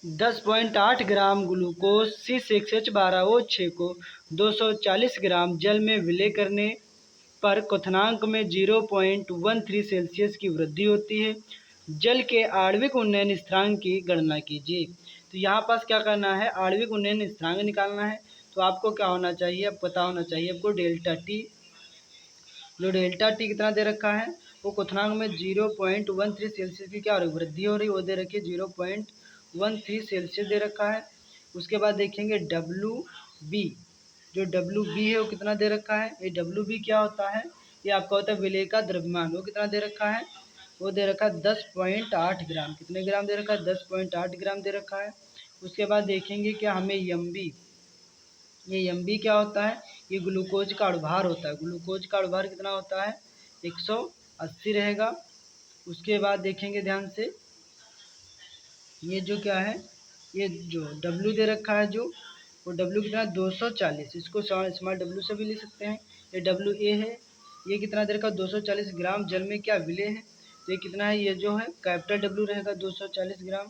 10.8 gram glucose C6H12O6 को 240 ग्राम जल में विलय करने पर क्वथनांक में 0.13 सेल्सियस की वृद्धि होती है। जल के आणविक उन्नयन स्थिरांक की गणना कीजिए। तो यहाँ पास क्या करना है, आणविक उन्नयन स्थिरांक निकालना है। तो आपको क्या होना चाहिए, अब पता होना चाहिए आपको डेल्टा टी। जो डेल्टा टी कितना दे रखा है, वो क्वथनांक में 0.13 सेल्सियस की क्या हो रही वृद्धि हो रही, वो दे रखी है 0.13 सेल्सियस दे रखा है। उसके बाद देखेंगे डब्ल्यू बी। जो डब्ल्यू बी है वो कितना दे रखा है, ये डब्ल्यू बी क्या होता है, ये आपका होता है विलय का द्रव्यमान। वो कितना दे रखा है, वो दे रखा है 10.8 ग्राम। कितने ग्राम दे रखा है, 10.8 ग्राम दे रखा है। उसके बाद देखेंगे क्या हमें एम बी, ये एम बी क्या होता है, ये ग्लूकोज का अणुभार होता है। ग्लूकोज का अणुभार कितना होता है, 180 रहेगा। उसके बाद देखेंगे ध्यान से, ये जो क्या है, ये जो डब्ल्यू दे रखा है, जो वो डब्ल्यू कितना है 240, इसको स्मॉल डब्ल्यू से भी ले सकते हैं। ये डब्ल्यू ए है, ये कितना दे रखा है 240 ग्राम जल में क्या विलय है। तो ये कितना है, ये जो है कैपिटल डब्ल्यू रहेगा 240 ग्राम।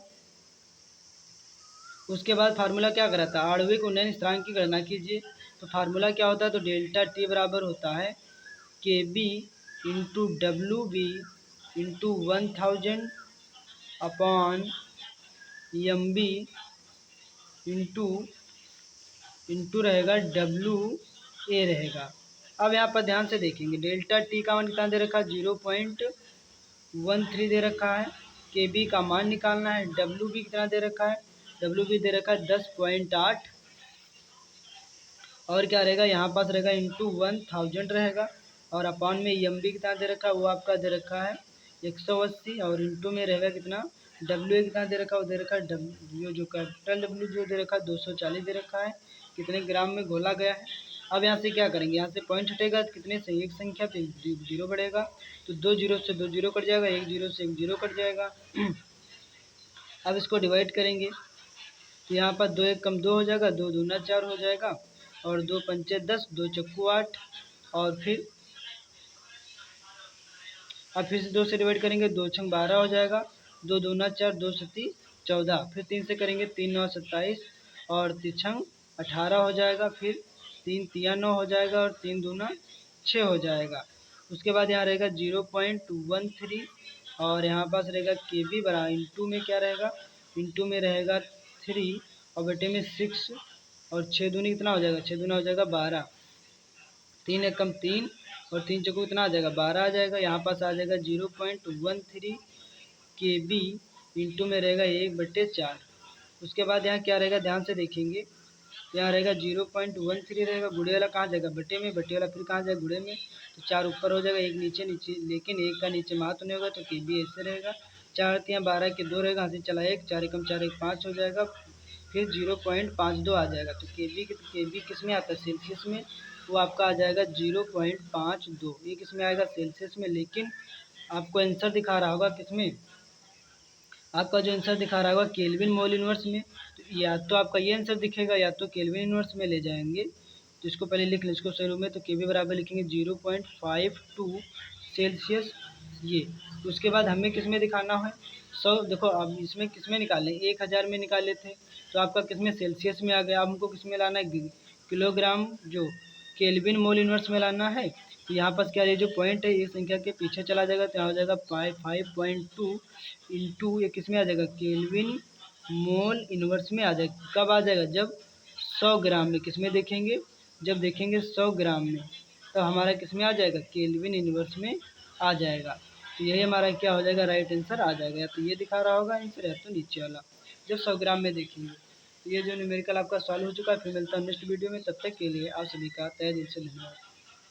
उसके बाद फार्मूला क्या करा था, आणविक उन्नयन स्थिरांक की गणना कीजिए। तो फार्मूला क्या होता है, तो डेल्टा टी बराबर होता है के B into W B into 1000 upon M B into रहेगा डब्ल्यू ए रहेगा। अब यहाँ पर ध्यान से देखेंगे, डेल्टा टी का मान कितना दे रखा है 0.13 दे रखा है। के बी का मान निकालना है। डब्ल्यू बी कितना दे रखा है, डब्ल्यू बी दे रखा है 10.8, और क्या रहेगा यहाँ पास रहेगा इंटू 1000 रहेगा, और अपॉन में एम बी कितना दे रखा है, वो आपका दे रखा है 180, और इंटू में रहेगा कितना, डब्ल्यू ए कितना दे रखा है, वो दे रखा है डब्ल्यू जो कैपिटल डब्ल्यू जो दे रखा है 240 दे रखा है। कितने ग्राम में घोला गया है। अब यहाँ से क्या करेंगे, यहाँ से पॉइंट हटेगा तो कितने से एक संख्या पे जीरो बढ़ेगा, तो 2 जीरो से 2 जीरो कट जाएगा, 1 जीरो से 1 जीरो कट जाएगा। अब इसको डिवाइड करेंगे, तो यहाँ पर 2 1 कम 2 हो जाएगा, 2 दूना 4 हो जाएगा, और 2 पंचे 10, 2 चक्कू 8, और फिर अब फिर से 2 से डिवाइड करेंगे, 2 छंग 12 हो जाएगा, 2 दूना 4, 2 सती 14, फिर 3 से करेंगे 3 9 27, और 3 छंग 18 हो जाएगा, फिर 3 तिया 9 हो जाएगा, और 3 दूना 6 हो जाएगा। उसके बाद यहाँ रहेगा 0.13, और यहाँ पास रहेगा के बी बराबर इंटू में क्या रहेगा, इंटू में रहेगा 3, और बटे में 6, और 6 दूनी कितना हो जाएगा, 6 दूना हो जाएगा 12, 3 एकम 3, और 3 चौको कितना आ जाएगा 12 आ जाएगा। यहाँ पास आ जाएगा 0.13 के बी इंटू में रहेगा 1/4। उसके बाद यहाँ क्या रहेगा, ध्यान से देखेंगे, यहाँ रहेगा 0.13 रहेगा, गुड़े वाला कहाँ जाएगा बटे में, बटे वाला फिर कहाँ जाएगा गुड़े में, तो 4 ऊपर हो जाएगा, 1 नीचे नीचे, लेकिन 1 का नीचे महत्व नहीं होगा, तो के बी ऐसे रहेगा। 4 तिया 12 के 2 रहेगा, हाथ चला 1, 4 एकम 4 1 5 हो जाएगा, फिर 0.52 आ जाएगा। तो के बी किस में आता है, सेल्सियस में, वो आपका आ जाएगा 0.52। ये किस में आएगा, सेल्सियस में। लेकिन आपको आंसर दिखा रहा होगा किस में, आपका जो आंसर दिखा रहा होगा केल्विन मोल इनवर्स में। तो या तो आपका ये आंसर दिखेगा, या तो केल्विन इनवर्स में ले जाएंगे। तो इसको पहले लिख लें, इसको सही रूप में, तो के बी बराबर लिखेंगे 0.52 सेल्सियस ये। उसके बाद हमें किस में दिखाना है, 100, देखो अब इसमें किस में निकालें, 1000 में निकाले थे, तो आपका किस में, सेल्सियस में आ गया। अब हमको किस में लाना है, किलोग्राम जो केल्विन मोल इनवर्स में लाना है। तो यहाँ पर क्या है, जो पॉइंट है ये संख्या के पीछे चला जाएगा, तो यहाँ हो जाएगा 5.2 इंटू ये किस में आ जाएगा, केल्विन मोल इनवर्स में आ जाएगा। कब आ जाएगा, जब 100 ग्राम में, किस में देखेंगे, जब देखेंगे 100 ग्राम में, तो हमारा किस में आ जाएगा, केल्विन इनवर्स में आ जाएगा। तो यही हमारा क्या हो जाएगा, राइट आंसर आ जाएगा। या तो ये दिखा रहा होगा आंसर, या तो नीचे वाला, जब 100 ग्राम में देखेंगे। तो ये जो न्यूमेरिकल आपका सॉल्व हो चुका है। फिर मिलता है नेक्स्ट वीडियो में, तब तक के लिए आप सभी का तहे दिल से धन्यवाद।